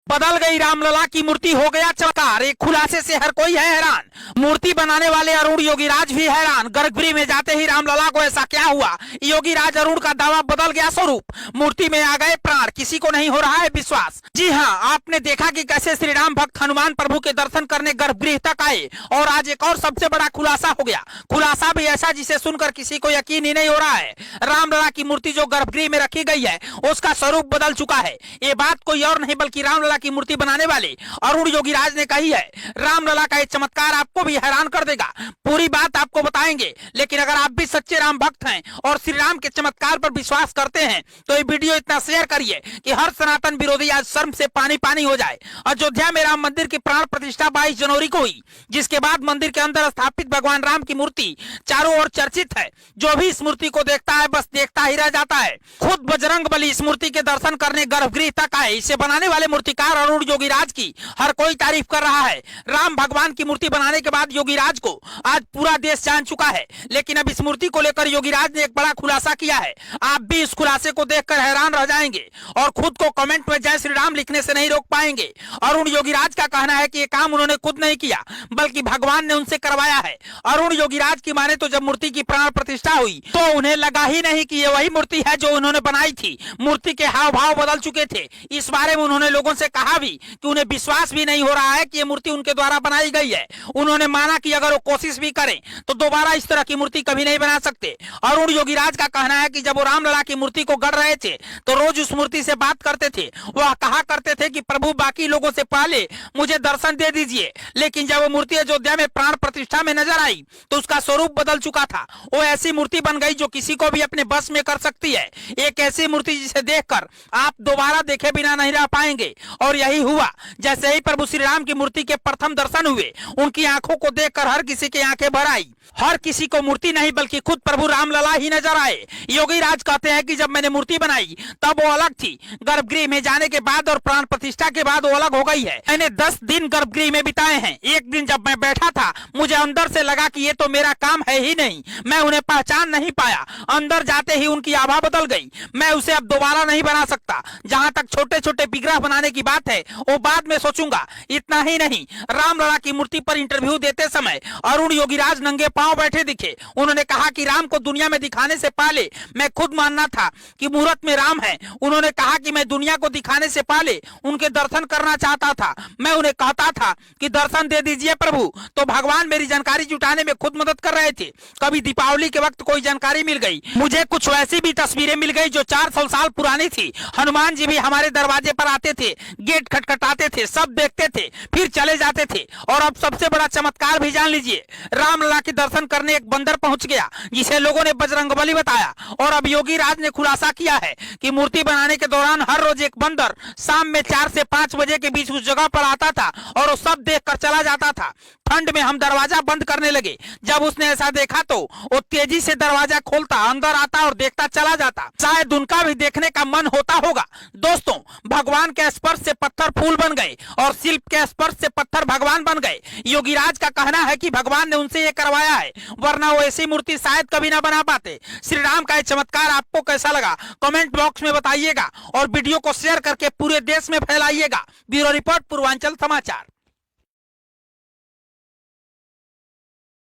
बदल गई रामलला की मूर्ति, हो गया चमत्कार। एक खुलासे से हर कोई है हैरान। मूर्ति बनाने वाले अरुण योगीराज भी हैरान। गर्भगृह में जाते ही रामलला को ऐसा क्या हुआ? योगीराज अरुण का दावा बदल गया स्वरूप। मूर्ति में आ गए प्राण, किसी को नहीं हो रहा है विश्वास। जी हाँ, आपने देखा कि कैसे श्री राम भक्त हनुमान प्रभु के दर्शन करने गर्भगृह तक आए। और आज एक और सबसे बड़ा खुलासा हो गया। खुलासा भी ऐसा जिसे सुनकर किसी को यकीन ही नहीं हो रहा है। रामलला की मूर्ति जो गर्भगृह में रखी गई है उसका स्वरूप बदल चुका है। ये बात कोई और नहीं बल्कि रामलला की मूर्ति बनाने वाले अरुण योगीराज ने कही है। रामलला का ये चमत्कार आपको भी हैरान कर देगा। पूरी बात आपको बताएंगे, लेकिन अगर आप भी सच्चे राम भक्त हैं और श्री राम के चमत्कार पर विश्वास करते हैं तो ये वीडियो इतना शेयर करिए कि हर सनातन विरोधी आज शर्म से पानी पानी हो जाए। अयोध्या में राम मंदिर की प्राण प्रतिष्ठा 22 जनवरी को हुई, जिसके बाद मंदिर के अंदर स्थापित भगवान राम की मूर्ति चारों ओर चर्चित है। जो भी इस मूर्ति को देखता है बस देखता ही रह जाता है। खुद बजरंग बली इस मूर्ति के दर्शन करने गर्भगृह तक आए। इसे बनाने वाले मूर्तिकार अरुण योगीराज की हर कोई तारीफ कर रहा है। राम भगवान की मूर्ति बनाने के बाद योगीराज को आज पूरा देश जान चुका है, लेकिन अब इस मूर्ति को लेकर योगीराज ने एक बड़ा खुलासा किया है। आप भी इस खुलासे को देखकर हैरान रह जाएंगे और खुद को कमेंट में जय श्री राम लिखने से नहीं रोक पाएंगे। अरुण योगीराज का कहना है कि ये काम उन्होंने खुद नहीं किया बल्कि भगवान ने उनसे करवाया है। अरुण योगीराज की माने तो जब मूर्ति की प्राण प्रतिष्ठा हुई तो उन्हें लगा ही नहीं कि ये वही मूर्ति है जो उन्होंने बनाई थी। मूर्ति के हाव भाव बदल चुके थे। इस बारे में उन्होंने लोगों से कहा भी कि उन्हें विश्वास भी नहीं हो रहा है कि ये मूर्ति उनके द्वारा बनाई गई है। उन्होंने माना कि अगर वो कोशिश भी करें तो दोबारा इस तरह की मूर्ति कभी नहीं बना सकते। अरुण योगीराज का कहना है कि जब वो रामलला की मूर्ति को गढ़ रहे थे तो रोज उस मूर्ति से बात करते थे। वह कहा करते थे कि प्रभु बाकी लोगों से पहले मुझे दर्शन दे दीजिए, लेकिन जब वो मूर्ति अयोध्या में प्राण प्रतिष्ठा में नजर आई तो उसका स्वरूप बदल चुका था। वो ऐसी मूर्ति बन गई जो किसी को भी अपने बस में कर सकती है। एक ऐसी मूर्ति जिसे देखकर आप दोबारा देखे बिना नहीं रह पाएंगे। और यही हुआ। जैसे ही प्रभु श्री राम की मूर्ति के प्रथम दर्शन हुए, उनकी आंखों को देखकर हर किसी की आंखें भर आई। हर किसी को मूर्ति नहीं बल्कि खुद प्रभु रामलला ही नजर आए। योगीराज कहते हैं कि जब मैंने मूर्ति बनाई तब वो अलग थी। गर्भगृह में जाने के बाद और प्राण प्रतिष्ठा के बाद वो अलग हो गई है। मैंने 10 दिन गर्भगृह में बिताए हैं। एक दिन जब मैं बैठा था मुझे अंदर से लगा कि ये तो मेरा काम है ही नहीं। मैं उन्हें पहचान नहीं पाया। अंदर जाते ही उनकी आभा बदल गई। मैं उसे अब दोबारा नहीं बना सकता। जहां तक छोटे छोटे विग्रह बनाने की बात है वो बाद में सोचूंगा। इतना ही नहीं, रामलला की मूर्ति पर इंटरव्यू देते समय अरुण योगीराज नंगे पांव बैठे दिखे। उन्होंने कहा कि राम को दुनिया में दिखाने से पहले मैं खुद मानना था कि मुहूर्त में राम है। उन्होंने कहा कि मैं दुनिया को दिखाने से पहले उनके दर्शन करना चाहता था। मैं उन्हें कहता था कि दर्शन दे दीजिए प्रभु, तो भगवान मेरी जानकारी जुटाने में खुद मदद कर रहे थे। कभी दीपावली के वक्त कोई जानकारी मिल गई, मुझे कुछ वैसी भी तस्वीरें मिल गई जो 400 साल पुरानी थी। हनुमान जी भी हमारे दरवाजे पर आते थे, गेट खटखटाते थे, सब देखते थे, फिर चले जाते थे। और अब सबसे बड़ा चमत्कार भी जान लीजिए, रामलला के दर्शन करने एक बंदर पहुंच गया जिसे लोगों ने बजरंगबली बताया। और अब योगीराज ने खुलासा किया है कि मूर्ति बनाने के दौरान हर रोज एक बंदर शाम में 4 से 5 बजे के बीच उस जगह पर आता था और वो सब देखकर चला जाता था। ठंड में हम दरवाजा बंद करने लगे। जब उसने ऐसा देखा तो वो तेजी से दरवाजा खोलता, अंदर आता और देखता चला जाता। शायद उनका भी देखने का मन होता होगा। दोस्तों, भगवान के स्पर्श से पत्थर फूल बन गए और शिल्प के स्पर्श से पत्थर भगवान बन गए। योगीराज का कहना है कि भगवान ने उनसे ये करवाया है, वरना वो ऐसी मूर्ति शायद कभी ना बना पाते। श्री राम का ये चमत्कार आपको कैसा लगा कमेंट बॉक्स में बताइएगा और वीडियो को शेयर करके पूरे देश में फैलाइएगा। ब्यूरो रिपोर्ट, पूर्वांचल समाचार।